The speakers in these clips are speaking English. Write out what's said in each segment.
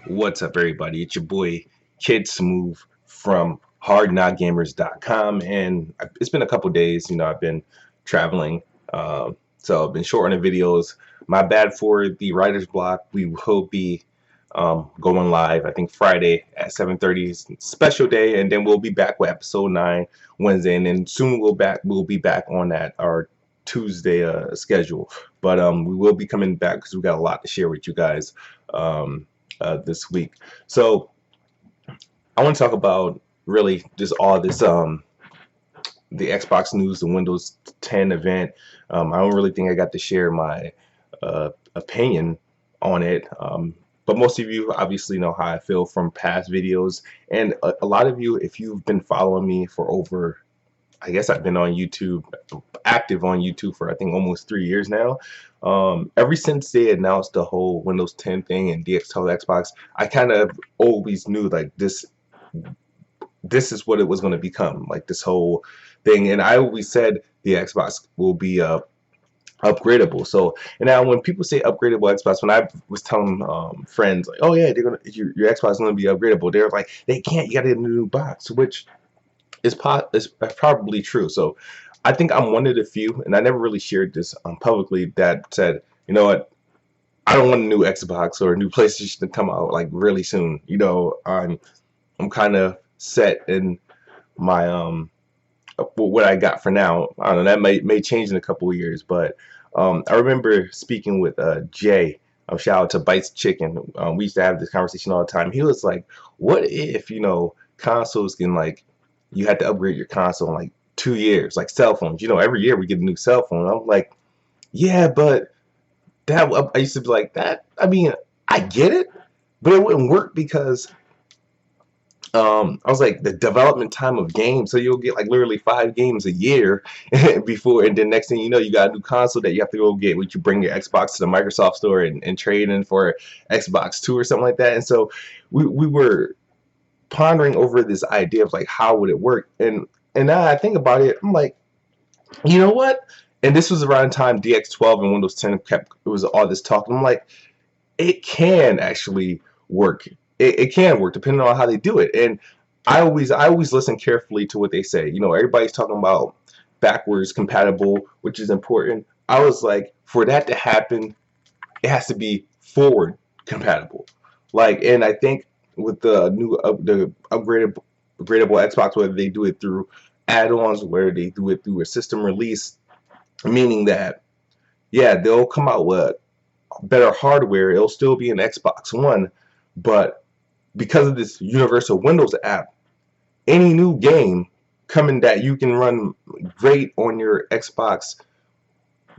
What's up, everybody? It's your boy KidSmoove from HardKnockGamers.com, and it's been a couple days. I've been traveling, so I've been short on the videos. My bad for the writer's block. We will be going live, I think Friday at 7:30, special day, and then we'll be back with episode 9 Wednesday, and then soon we'll be back on that our Tuesday schedule. But we will be coming back because we got a lot to share with you guys. This week. So I want to talk about really just all this the Xbox news, the Windows 10 event. I don't really think I got to share my opinion on it. But most of you obviously know how I feel from past videos, and a lot of you, if you've been following me for over, I guess I've been on YouTube, active on YouTube for I think almost 3 years now. Ever since they announced the whole Windows 10 thing and DX12 Xbox, I kind of always knew like this is what it was going to become, like this whole thing. And I always said the Xbox will be upgradable. So, and now when people say upgradable Xbox, when I was telling friends like, oh yeah, they're gonna your Xbox is gonna be upgradable, they're like, they can't, you gotta get a new box, which is probably true. So I think I'm one of the few, and I never really shared this publicly, that said, you know what, I don't want a new Xbox or a new PlayStation to come out like really soon. I'm kind of set in my what I got for now. I don't know, that may change in a couple of years, but I remember speaking with Jay. Shout out to Bites Chicken. We used to have this conversation all the time. He was like, what if consoles can, like, you had to upgrade your console in like 2 years, like cell phones. Every year we get a new cell phone. I'm like, yeah, but that, I used to be like that. I mean, I get it, but it wouldn't work because I was like, the development time of games, so you'll get like literally 5 games a year before, and then next thing you know, you got a new console that you have to go get. Would you bring your Xbox to the Microsoft store and trade in for Xbox 2 or something like that? And so we were pondering over this idea of like, how would it work? And now I think about it, I'm like, you know what? And this was around the time DX12 and Windows 10 it was all this talk, and I'm like, it can actually work. It can work depending on how they do it. And I always listen carefully to what they say. Everybody's talking about backwards compatible, which is important. I was like, for that to happen, it has to be forward compatible. Like, and I think with the new the upgradable Xbox, whether they do it through add-ons, whether they do it through a system release, meaning that, yeah, they'll come out with better hardware. It'll still be an Xbox One, but because of this Universal Windows app, any new game coming that you can run great on your Xbox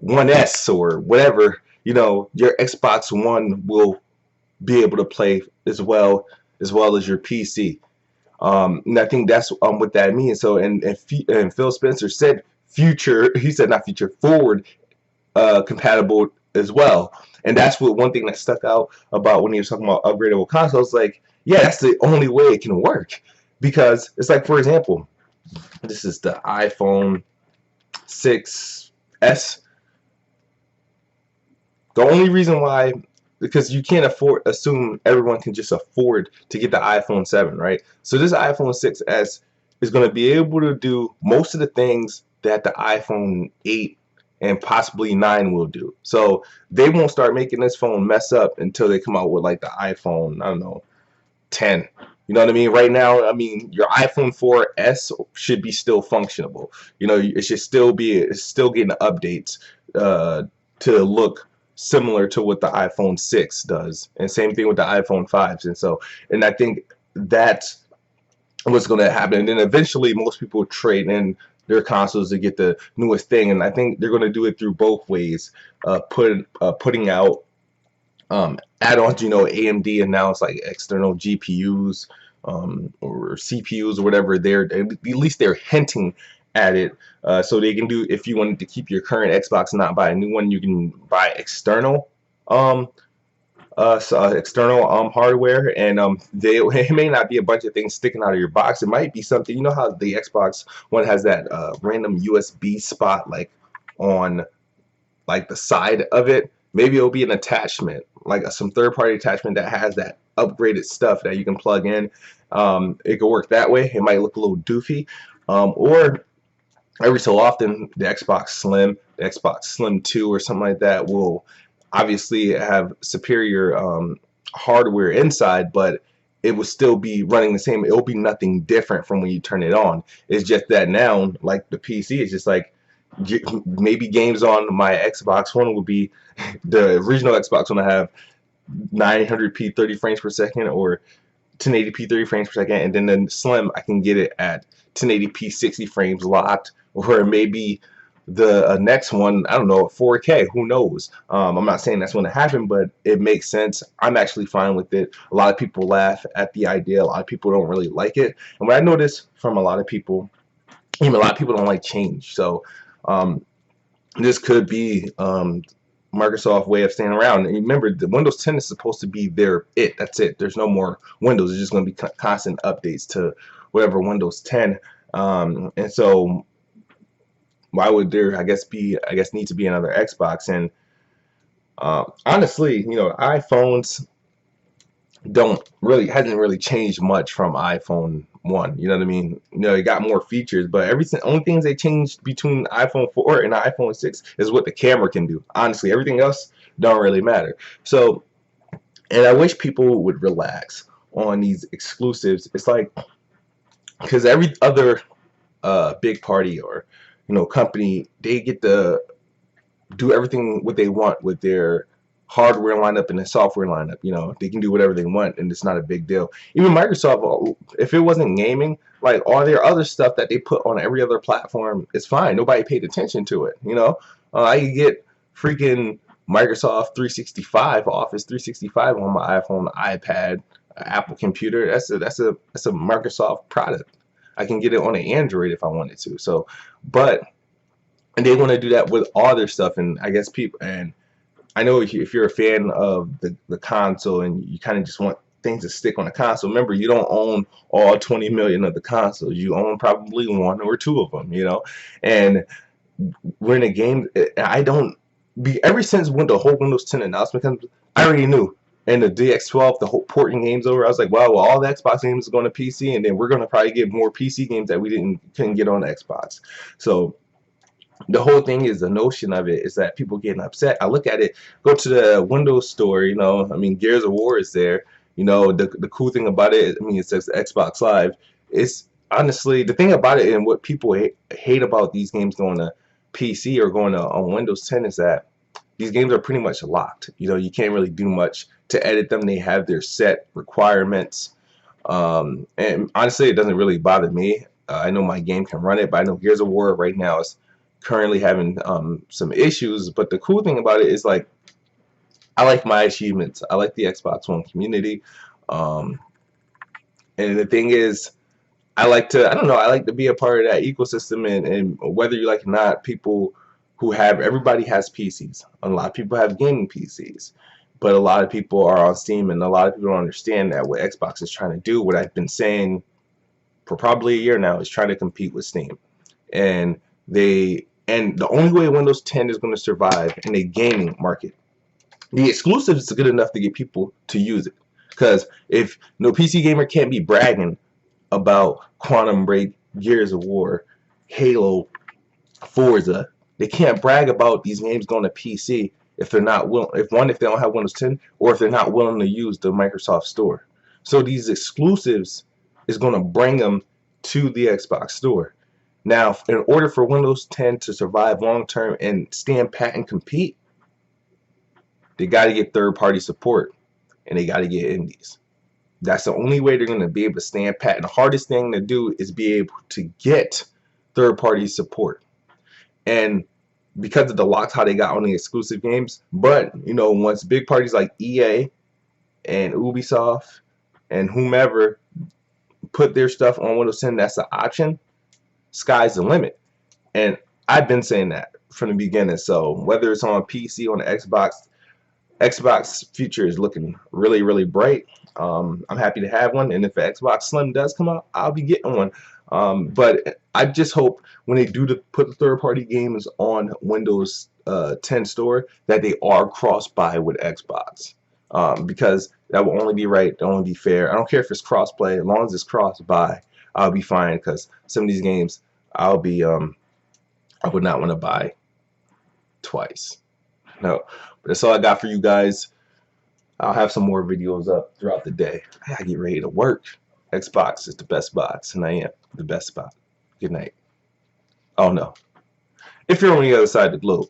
One S or whatever, your Xbox One will be able to play as well as your PC. And I think that's what that means. So, and Phil Spencer said future, he said not future, forward compatible as well. And that's what one thing that stuck out about when he was talking about upgradable consoles. Like, yeah, that's the only way it can work, because it's like, for example, this is the iPhone 6s. The only reason why, because you can't assume everyone can just afford to get the iPhone 7, right? So this iPhone 6s is going to be able to do most of the things that the iPhone 8 and possibly 9 will do. So they won't start making this phone mess up until they come out with like the iPhone, I don't know, 10. You know what I mean? Right now, I mean, your iPhone 4S should be still functionable. It should still be, it's still getting updates to look similar to what the iPhone 6 does, and same thing with the iPhone 5s. And I think that's what's going to happen. And then eventually most people trade in their consoles to get the newest thing, and I think they're going to do it through both ways, putting out add-ons. AMD announced like external GPUs or CPUs or whatever. At least they're hinting at it, so they can do, if you wanted to keep your current Xbox, not buy a new one, you can buy external hardware, and it may not be a bunch of things sticking out of your box. It might be something, how the Xbox One has that random USB spot like on like the side of it. Maybe it'll be an attachment like some third-party attachment that has that upgraded stuff that you can plug in, it could work that way. It might look a little doofy, or every so often the Xbox Slim, the Xbox Slim 2 or something like that will obviously have superior hardware inside, but it will still be running the same. It will be nothing different from when you turn it on. It's just that now, like the PC, it's just like maybe games on my Xbox One will be the original Xbox One. I have 900p 30 frames per second, or 1080p 30 frames per second, and then the Slim I can get it at 1080p 60 frames locked, or maybe the next one, I don't know, 4K, who knows. I'm not saying that's going to happen, but it makes sense. I'm actually fine with it. A lot of people laugh at the idea. A lot of people don't really like it, and what I notice from a lot of people, even a lot of people don't like change. So this could be Microsoft way of staying around. And remember, the Windows 10 is supposed to be that's it. There's no more Windows. It's just going to be constant updates to whatever Windows 10. And so why would there, I guess, need to be another Xbox? And honestly, iPhones hasn't really changed much from iPhone 1. You know what I mean? It got more features, but only things they changed between iPhone 4 and iPhone 6 is what the camera can do. Honestly, everything else don't really matter. So, and I wish people would relax on these exclusives. It's like, because every other big party or company, they get to do everything what they want with their hardware lineup and the software lineup. They can do whatever they want, and it's not a big deal. Even Microsoft, if it wasn't gaming, like all their other stuff that they put on every other platform is fine. Nobody paid attention to it. I could get freaking Microsoft 365, Office 365 on my iPhone, iPad, Apple computer. That's a Microsoft product. I can get it on an Android if I wanted to. So, but and they want to do that with all their stuff, and I guess people, and I know if you're a fan of the console and you kind of just want things to stick on the console, remember, you don't own all 20 million of the consoles. You own probably one or two of them, and we're in a game. Ever since when the whole Windows 10 announcement comes, I already knew. And the DX12, the whole porting games over, I was like, wow, well, all the Xbox games are going to PC, and then we're going to probably get more PC games that we couldn't get on Xbox. So the whole thing is, the notion of it is that people getting upset. I look at it, go to the Windows store, I mean, Gears of War is there. The cool thing about it, I mean, it says Xbox Live. It's honestly the thing about it, and what people hate about these games going to PC or going to on Windows 10 is that these games are pretty much locked. You can't really do much to edit them. They have their set requirements. And honestly, it doesn't really bother me. I know my game can run it, but I know Gears of War right now is currently having some issues. But the cool thing about it is, like, I like my achievements. I like the Xbox One community. And the thing is, I like to be a part of that ecosystem, and whether you like it or not, everybody has PCs. A lot of people have gaming PCs, but a lot of people are on Steam, and a lot of people don't understand that what Xbox is trying to do, what I've been saying for probably a year now, is trying to compete with Steam. And the only way Windows 10 is going to survive in a gaming market, the exclusives is good enough to get people to use it. Because if no PC gamer can't be bragging about Quantum Break, Gears of War, Halo, Forza, they can't brag about these games going to PC if they're not willing, if they don't have Windows 10, or if they're not willing to use the Microsoft Store. So these exclusives is going to bring them to the Xbox Store. Now, in order for Windows 10 to survive long term and stand pat and compete, they got to get third-party support, and they got to get indies. That's the only way they're going to be able to stand pat. And the hardest thing to do is be able to get third-party support. And because of the locks, how they got on the exclusive games, but once big parties like EA and Ubisoft and whomever put their stuff on Windows 10, that's the option. Sky's the limit. And I've been saying that from the beginning. So whether it's on PC, on the Xbox future is looking really, really bright. I'm happy to have one, and if an Xbox Slim does come out, I'll be getting one. But I just hope when they do put the third-party games on Windows 10 store, that they are cross-buy with Xbox. because that will only be right, only be fair. I don't care if it's crossplay, as long as it's cross-buy, I'll be fine. Because some of these games, I would not want to buy twice. No, but that's all I got for you guys. I'll have some more videos up throughout the day. I gotta get ready to work. Xbox is the best box, and I am the best spot. Good night. Oh no. If you're on the other side of the globe,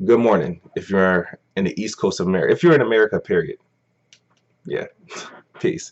good morning. If you're in the East Coast of America, if you're in America, period. Yeah. Peace.